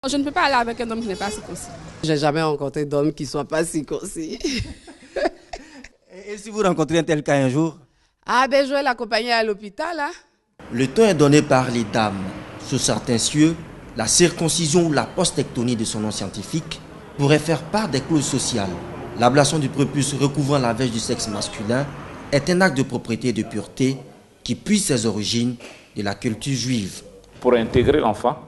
Je ne peux pas aller avec un homme qui n'est pas circoncis. J'ai jamais rencontré d'homme qui ne soit pas circoncis. Et si vous rencontrez un tel cas un jour? Ah ben je vais l'accompagner à l'hôpital là. Le temps est donné par les dames. Sous certains cieux, la circoncision ou la postectomie de son nom scientifique pourrait faire part des clauses sociales. L'ablation du prépuce recouvrant la veste du sexe masculin est un acte de propriété et de pureté qui puise ses origines de la culture juive. Pour intégrer l'enfant,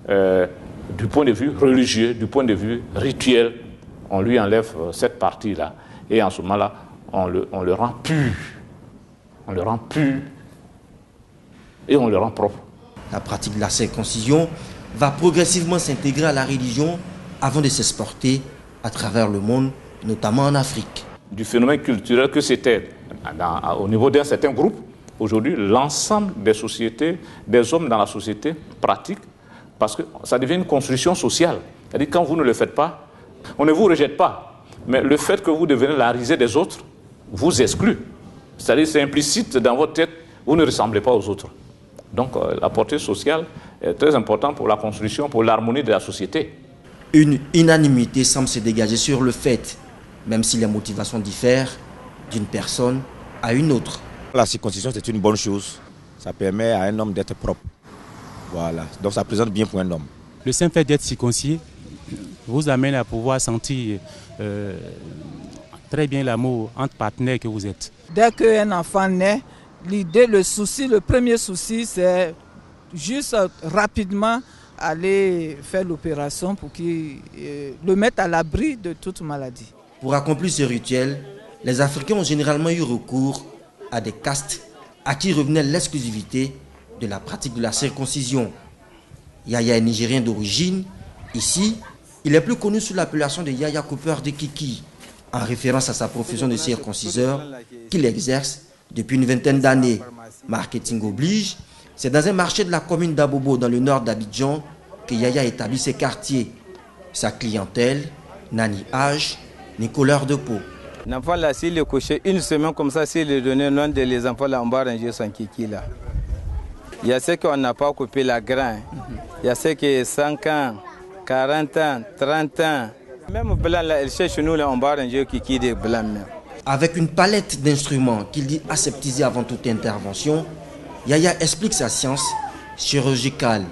du point de vue religieux, du point de vue rituel, on lui enlève cette partie-là. Et en ce moment-là, on le rend pur. On le rend pur et on le rend propre. La pratique de la circoncision va progressivement s'intégrer à la religion avant de s'exporter à travers le monde, notamment en Afrique. Du phénomène culturel que c'était au niveau d'un certain groupe, aujourd'hui, l'ensemble des sociétés, des hommes dans la société pratiquent parce que ça devient une construction sociale. C'est-à-dire quand vous ne le faites pas, on ne vous rejette pas. Mais le fait que vous devenez la risée des autres vous exclut. C'est-à-dire c'est implicite dans votre tête, vous ne ressemblez pas aux autres. Donc la portée sociale est très importante pour la construction, pour l'harmonie de la société. Une unanimité semble se dégager sur le fait, même si les motivations diffèrent d'une personne à une autre. La circoncision, c'est une bonne chose. Ça permet à un homme d'être propre. Voilà. Donc ça présente bien pour un homme. Le simple fait d'être circoncis vous amène à pouvoir sentir très bien l'amour entre partenaires que vous êtes. Dès qu'un enfant naît, le premier souci, c'est juste rapidement aller faire l'opération pour le mettre à l'abri de toute maladie. Pour accomplir ce rituel, les Africains ont généralement eu recours à des castes à qui revenait l'exclusivité de la pratique de la circoncision. Yaya est nigérien d'origine. Ici, il est plus connu sous l'appellation de Yaya Cooper de Kiki, en référence à sa profession de circonciseur qu'il exerce depuis une vingtaine d'années. Marketing oblige, c'est dans un marché de la commune d'Abobo, dans le nord d'Abidjan, que Yaya établit ses quartiers. Sa clientèle n'a ni âge, ni couleur de peau. L'enfant là, s'il est couché une semaine comme ça, s'il est donné l'un de les enfants là, on va ranger son kiki là. Il y a ceux qu'on n'a pas coupé la grain. Il y a ceux qui ont 5 ans, 40 ans, 30 ans. Même blanc là, chez nous là, on va ranger le kiki des blancs même. Avec une palette d'instruments qu'il dit aseptiser avant toute intervention, Yaya explique sa science chirurgicale.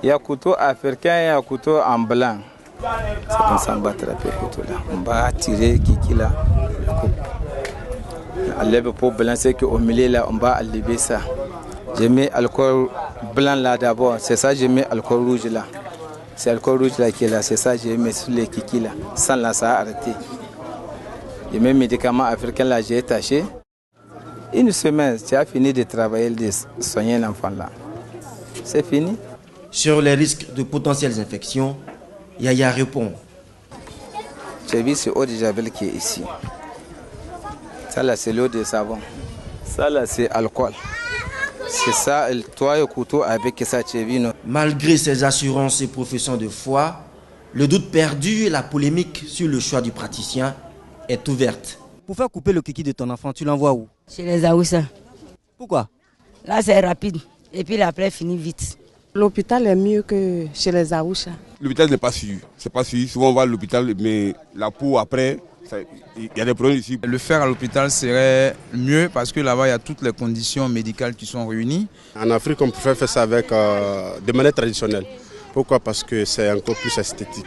Il y a un couteau africain et un couteau en blanc. C'est comme ça qu'on va attraper le couteau là. On va tirer le kiki là. On lève le pot blanc, c'est qu'au milieu là, on va enlever ça. Je mets alcool blanc là d'abord, c'est ça, je mets alcool rouge là. C'est l'alcool rouge là qui est là, c'est ça, je mets sur les kiki là. Sans là, ça a arrêté. Et mes médicaments africains là, j'ai taché. Une semaine, tu as fini de travailler, de soigner l'enfant là. C'est fini. Sur les risques de potentielles infections, Yaya répond. J'ai vu ce eau de javel qui est ici. Ça là, c'est l'eau de savon. Ça là, c'est alcool. C'est ça, toi et le couteau avec ça, tu as vu, non? Malgré ses assurances et professions de foi, le doute perdu et la polémique sur le choix du praticien est ouverte. Pour faire couper le kiki de ton enfant, tu l'envoies où? Chez les Aoussa. Pourquoi? Là c'est rapide et puis la plaie finit vite. L'hôpital est mieux que chez les Aoussa. L'hôpital n'est pas sûr. C'est pas sûr. Souvent on va à l'hôpital, mais la peau après, il y a des problèmes ici. Le faire à l'hôpital serait mieux parce que là-bas il y a toutes les conditions médicales qui sont réunies. En Afrique, on préfère faire ça avec de manière traditionnelle. Pourquoi? Parce que c'est encore plus esthétique.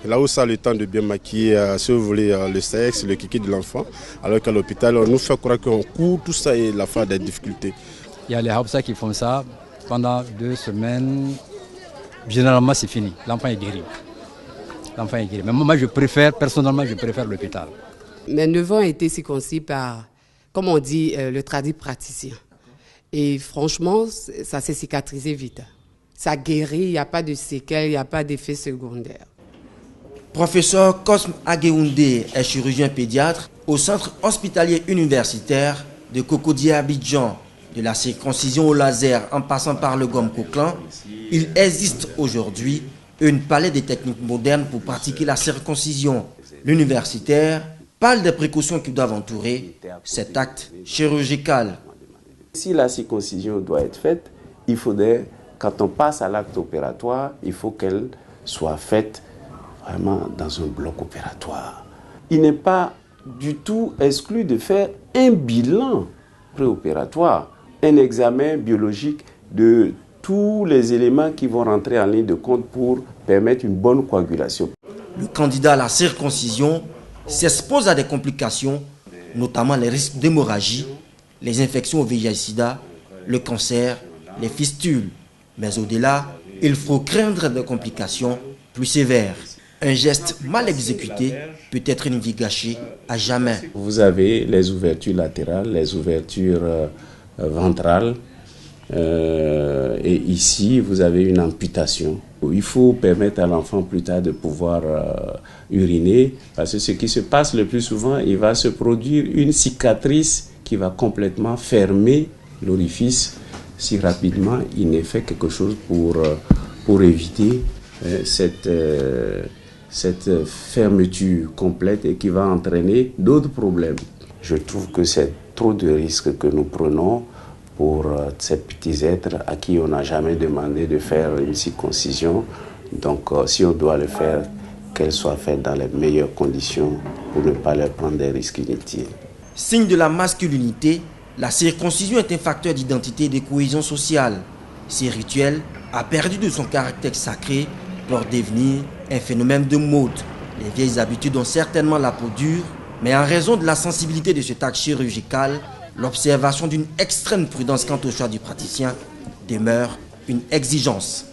Là où ça a le temps de bien maquiller, si vous voulez, le sexe, le kiki de l'enfant, alors qu'à l'hôpital, on nous fait croire qu'on court tout ça et la fin des difficultés. Il y a les Hausa qui font ça pendant 2 semaines. Généralement, c'est fini. L'enfant est guéri. L'enfant est guéri. Mais moi, personnellement, je préfère l'hôpital. Mes neveux ont été circoncis par, comme on dit, le tradit praticien. Et franchement, ça s'est cicatrisé vite. Ça guérit, il n'y a pas de séquelles, il n'y a pas d'effets secondaires. Professeur Cosme Agueoundé est chirurgien pédiatre au centre hospitalier universitaire de Cocody Abidjan. De la circoncision au laser en passant par le gomme Coquelin, il existe aujourd'hui une palette de techniques modernes pour pratiquer la circoncision. L'universitaire parle des précautions qui doivent entourer cet acte chirurgical. Si la circoncision doit être faite, il faudrait quand on passe à l'acte opératoire, il faut qu'elle soit faite vraiment dans un bloc opératoire. Il n'est pas du tout exclu de faire un bilan préopératoire, un examen biologique de tous les éléments qui vont rentrer en ligne de compte pour permettre une bonne coagulation. Le candidat à la circoncision s'expose à des complications, notamment les risques d'hémorragie, les infections au VIH-Sida, le cancer, les fistules. Mais au-delà, il faut craindre des complications plus sévères. Un geste mal exécuté peut être une vie gâchée à jamais. Vous avez les ouvertures latérales, les ouvertures ventrales. Et ici, vous avez une amputation. Il faut permettre à l'enfant plus tard de pouvoir uriner, parce que ce qui se passe le plus souvent, il va se produire une cicatrice qui va complètement fermer l'orifice si rapidement il n'est fait quelque chose pour éviter cette fermeture complète et qui va entraîner d'autres problèmes. Je trouve que c'est trop de risques que nous prenons pour ces petits êtres à qui on n'a jamais demandé de faire une circoncision. Donc si on doit le faire, qu'elle soit faite dans les meilleures conditions pour ne pas leur prendre des risques inutiles. Signe de la masculinité, la circoncision est un facteur d'identité et de cohésion sociale. Ce rituel a perdu de son caractère sacré pour devenir un phénomène de mode. Les vieilles habitudes ont certainement la peau dure, mais en raison de la sensibilité de cet acte chirurgical, l'observation d'une extrême prudence quant au choix du praticien demeure une exigence.